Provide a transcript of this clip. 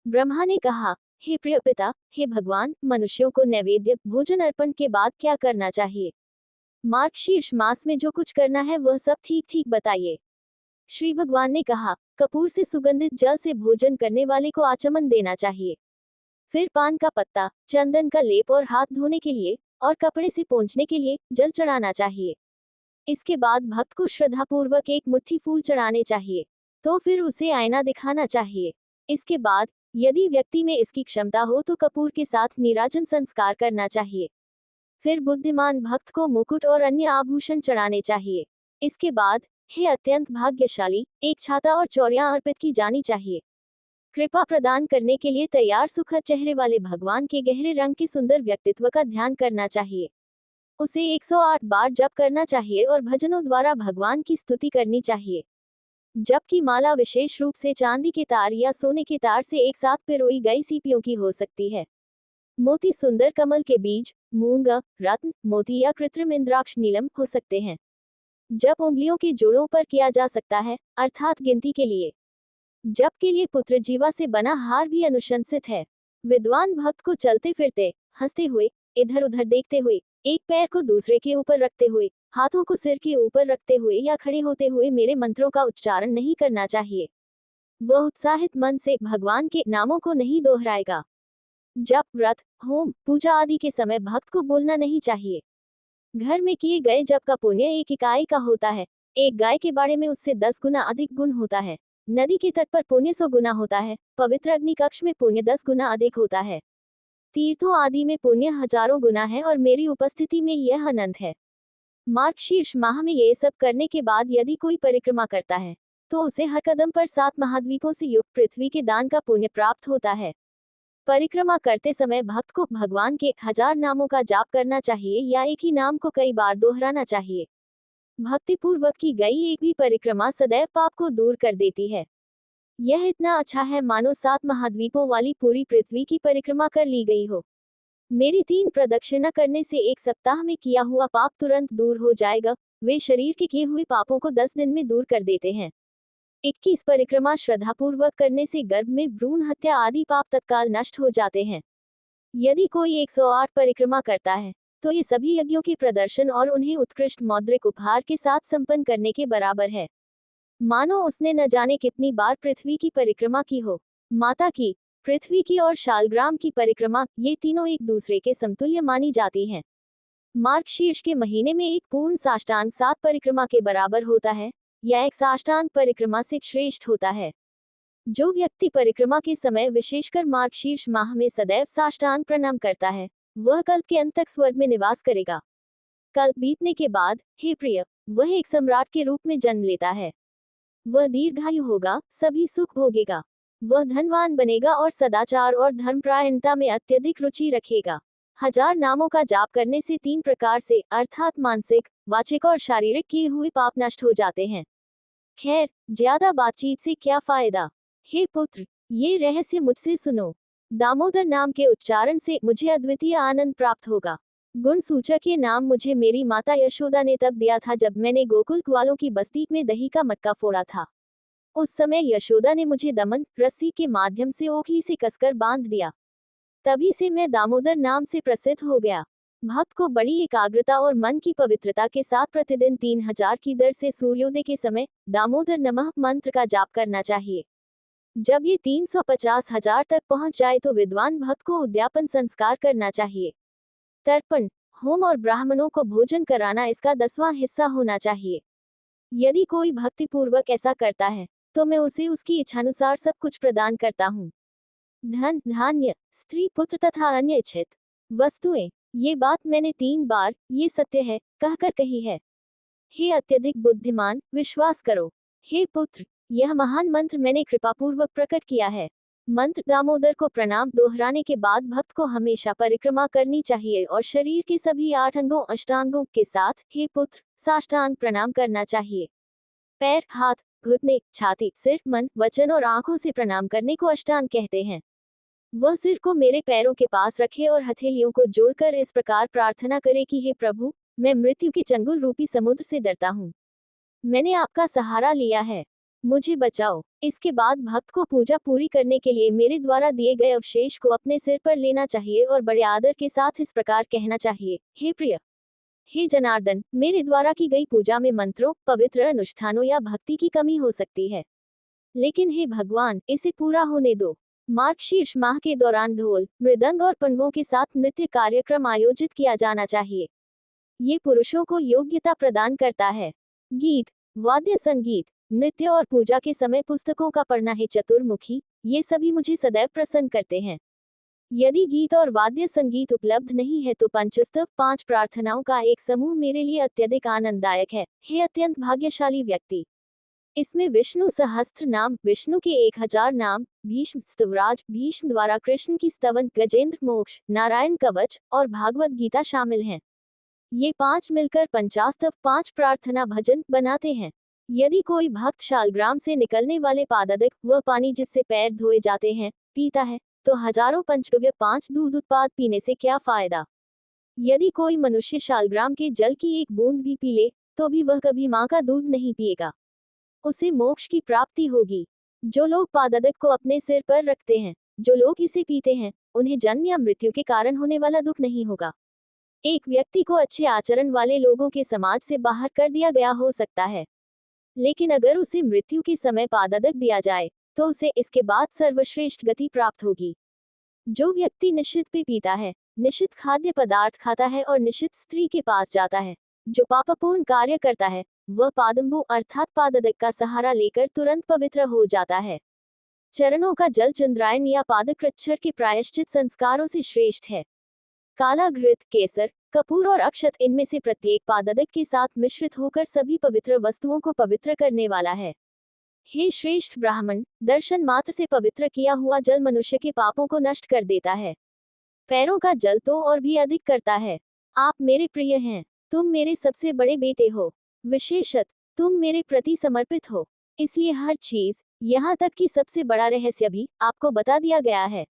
ब्रह्मा ने कहा, हे प्रिय पिता, हे भगवान, मनुष्यों को नैवेद्य भोजन अर्पण के बाद क्या करना चाहिए? मार्गशीर्ष मास में जो कुछ करना है वह सब ठीक ठीक बताइए। श्री भगवान ने कहा, कपूर से सुगंधित जल से भोजन करने वाले को आचमन देना चाहिए। फिर पान का पत्ता, चंदन का लेप और हाथ धोने के लिए और कपड़े से पोंछने के लिए जल चढ़ाना चाहिए। इसके बाद भक्त को श्रद्धापूर्वक एक मुट्ठी फूल चढ़ाने चाहिए। तो फिर उसे आईना दिखाना चाहिए। इसके बाद यदि व्यक्ति में इसकी क्षमता हो तो कपूर के साथ नीराजन संस्कार करना चाहिए। फिर बुद्धिमान भक्त को मुकुट और अन्य आभूषण चढ़ाने चाहिए। इसके बाद, हे अत्यंत भाग्यशाली, एक छाता और चौरियां अर्पित की जानी चाहिए। कृपा प्रदान करने के लिए तैयार सुखद चेहरे वाले भगवान के गहरे रंग के सुंदर व्यक्तित्व का ध्यान करना चाहिए। उसे 108 बार जप करना चाहिए और भजनों द्वारा भगवान की स्तुति करनी चाहिए। जप की माला विशेष रूप से चांदी के तार या सोने के तार से एक साथ पिरोई गई सीपियों की हो सकती है। मोती सुंदर कमल के बीज, मूंग, रत्न, मोती या कृत्रिम इंद्राक्ष नीलम हो सकते हैं। जप उंगलियों के जोड़ों पर किया जा सकता है, अर्थात गिनती के लिए। जप के लिए पुत्र जीवा से बना हार भी अनुशंसित है। विद्वान भक्त को चलते फिरते, हंसते हुए, इधर उधर देखते हुए, एक पैर को दूसरे के ऊपर रखते हुए, हाथों को सिर के ऊपर रखते हुए या खड़े होते हुए मेरे मंत्रों का उच्चारण नहीं करना चाहिए। वह उत्साहित मन से भगवान के नामों को नहीं दोहराएगा। जप, व्रत, होम, पूजा आदि के समय भक्त को बोलना नहीं चाहिए। घर में किए गए जप का पुण्य एक इकाई का होता है। एक गाय के बाड़े में उससे 10 गुना अधिक गुण होता है। नदी के तट पर पुण्य 100 गुना होता है। पवित्र अग्नि कक्ष में पुण्य 10 गुना अधिक होता है। तीर्थों आदि में पुण्य हजारों गुना है और मेरी उपस्थिति में यह अनंत है। मार्गशीर्ष माह में ये सब करने के बाद यदि कोई परिक्रमा करता है तो उसे हर कदम पर 7 महाद्वीपों से युक्त पृथ्वी के दान का पुण्य प्राप्त होता है। परिक्रमा करते समय भक्त को भगवान के 1000 नामों का जाप करना चाहिए या एक ही नाम को कई बार दोहराना चाहिए। भक्तिपूर्वक की गई एक भी परिक्रमा सदैव पाप को दूर कर देती है। यह इतना अच्छा है मानो 7 महाद्वीपों वाली पूरी पृथ्वी की परिक्रमा कर ली गई हो। मेरी 3 प्रदक्षिणा करने से 1 सप्ताह में किया हुआ पाप तुरंत दूर हो जाएगा। वे शरीर के किए हुए पापों को 10 दिन में दूर कर देते हैं। 21 परिक्रमा श्रद्धापूर्वक करने से गर्भ में भ्रूण हत्या आदि पाप तत्काल नष्ट हो जाते हैं। यदि कोई 108 परिक्रमा करता है तो ये सभी यज्ञों के प्रदर्शन और उन्हें उत्कृष्ट मौद्रिक उपहार के साथ संपन्न करने के बराबर है। मानो उसने न जाने कितनी बार पृथ्वी की परिक्रमा की हो। माता की, पृथ्वी की और शालग्राम की परिक्रमा, ये तीनों एक दूसरे के समतुल्य मानी जाती हैं। मार्गशीर्ष के महीने में एक पूर्ण साष्टांग 7 परिक्रमा के बराबर होता है या एक साष्टांग परिक्रमा से श्रेष्ठ होता है। जो व्यक्ति परिक्रमा के समय विशेषकर मार्गशीर्ष माह में सदैव साष्टांग प्रणाम करता है वह कल्प के अंत तक स्वर्ग में निवास करेगा। कल्प बीतने के बाद, हे प्रिय, वह एक सम्राट के रूप में जन्म लेता है। वह दीर्घायु होगा, सभी सुख भोगेगा। वह धनवान बनेगा और सदाचार और धर्मपरायणता में अत्यधिक रुचि रखेगा। 1000 नामों का जाप करने से 3 प्रकार से अर्थात मानसिक, वाचिक और शारीरिक किए हुए पाप नष्ट हो जाते हैं। खैर, ज्यादा बातचीत से क्या फायदा। हे पुत्र, ये रहस्य मुझसे सुनो। दामोदर नाम के उच्चारण से मुझे अद्वितीय आनंद प्राप्त होगा। गुण सूचक ये नाम मुझे मेरी माता यशोदा ने तब दिया था जब मैंने गोकुल वालों की बस्ती में दही का मटका फोड़ा था। उस समय यशोदा ने मुझे दमन रस्सी के माध्यम से ओखली से कसकर बांध दिया। तभी से मैं दामोदर नाम से प्रसिद्ध हो गया। भक्त को बड़ी एकाग्रता और मन की पवित्रता के साथ प्रतिदिन 3000 की दर से सूर्योदय के समय दामोदर नमः मंत्र का जाप करना चाहिए। जब ये 350,000 तक पहुंच जाए तो विद्वान भक्त को उद्यापन संस्कार करना चाहिए। तर्पण, होम और ब्राह्मणों को भोजन कराना इसका 10वां हिस्सा होना चाहिए। यदि कोई भक्तिपूर्वक ऐसा करता है तो मैं उसे उसकी इच्छानुसार सब कुछ प्रदान करता हूँ। धन, धान्य, स्त्री, पुत्र तथा अन्य इच्छित वस्तुएं। ये बात मैंने 3 बार, ये सत्य है, कहकर कही है। हे अत्यधिक बुद्धिमान, विश्वास करो। हे पुत्र, यह महान मंत्र मैंने कृपापूर्वक प्रकट किया है। मंत्र दामोदर को प्रणाम दोहराने के बाद भक्त को हमेशा परिक्रमा करनी चाहिए और शरीर के सभी 8 अंगों अष्टांगों के साथ, हे पुत्र, साष्टांग प्रणाम करना चाहिए। पैर, हाथ, घुटने, छाती, सिर, मन, वचन और आंखों से प्रणाम करने को अष्टांग कहते हैं। वह सिर को मेरे पैरों के पास रखे और हथेलियों को जोड़कर इस प्रकार प्रार्थना करे कि हे प्रभु, मैं मृत्यु के चंगुल रूपी समुद्र से डरता हूँ। मैंने आपका सहारा लिया है। मुझे बचाओ। इसके बाद भक्त को पूजा पूरी करने के लिए मेरे द्वारा दिए गए अवशेष को अपने सिर पर लेना चाहिए और बड़े आदर के साथ इस प्रकार कहना चाहिए, हे प्रिय, हे जनार्दन, मेरे द्वारा की गई पूजा में मंत्रों, पवित्र अनुष्ठानों या भक्ति की कमी हो सकती है, लेकिन हे भगवान, इसे पूरा होने दो। मार्गशीर्ष माह के दौरान ढोल, मृदंग और पण्डवों के साथ नृत्य कार्यक्रम आयोजित किया जाना चाहिए। ये पुरुषों को योग्यता प्रदान करता है। गीत, वाद्य संगीत, नृत्य और पूजा के समय पुस्तकों का पढ़ना है चतुर्मुखी, ये सभी मुझे सदैव प्रसन्न करते हैं। यदि गीत और वाद्य संगीत उपलब्ध नहीं है तो पंचस्तव 5 प्रार्थनाओं का एक समूह मेरे लिए अत्यधिक आनंददायक है। हे अत्यंत भाग्यशाली व्यक्ति, इसमें विष्णु सहस्त्र नाम, विष्णु के 1000 नाम, भीष्म स्तवराज, भीष्म द्वारा कृष्ण की स्तवन, गजेंद्र मोक्ष, नारायण कवच और भागवत गीता शामिल हैं। ये 5 मिलकर पंचास्तव 5 प्रार्थना भजन बनाते हैं। यदि कोई भक्त शालग्राम से निकलने वाले पाददक, वह पानी जिससे पैर धोए जाते हैं, पीता है, तो हजारों पंचगव्य 5 दूध उत्पाद पीने से क्या फायदा। यदि कोई मनुष्य शालग्राम के जल की एक बूंद भी पी ले, तो भी वह कभी मां का दूध नहीं पिएगा, उसे मोक्ष की प्राप्ति होगी। जो लोग पाददक को अपने सिर पर रखते हैं, जो लोग इसे पीते हैं, उन्हें जन्म या मृत्यु के कारण होने वाला दुख नहीं होगा। एक व्यक्ति को अच्छे आचरण वाले लोगों के समाज से बाहर कर दिया गया हो सकता है, लेकिन अगर उसे मृत्यु के समय पाददक दिया जाए, तो उसे इसके बाद सर्वश्रेष्ठ गति प्राप्त होगी। जो व्यक्ति निषिद्ध पे पीता है, निषिद्ध खाद्य पदार्थ खाता है और निषिद्ध स्त्री के पास जाता है, जो पापपूर्ण कार्य करता है, वह पादंबु अर्थात पाददक का सहारा लेकर तुरंत पवित्र हो जाता है। चरणों का जल चंद्रायन या पादकृच्छर के प्रायश्चित संस्कारों से श्रेष्ठ है। काला घृत, केसर, कपूर और अक्षत, इनमें से प्रत्येक पाददक के साथ मिश्रित होकर सभी पवित्र वस्तुओं को पवित्र करने वाला है। हे श्रेष्ठ ब्राह्मण, दर्शन मात्र से पवित्र किया हुआ जल मनुष्य के पापों को नष्ट कर देता है। पैरों का जल तो और भी अधिक करता है। आप मेरे प्रिय हैं, तुम मेरे सबसे बड़े बेटे हो, विशेषत तुम मेरे प्रति समर्पित हो, इसलिए हर चीज, यहाँ तक कि सबसे बड़ा रहस्य भी आपको बता दिया गया है।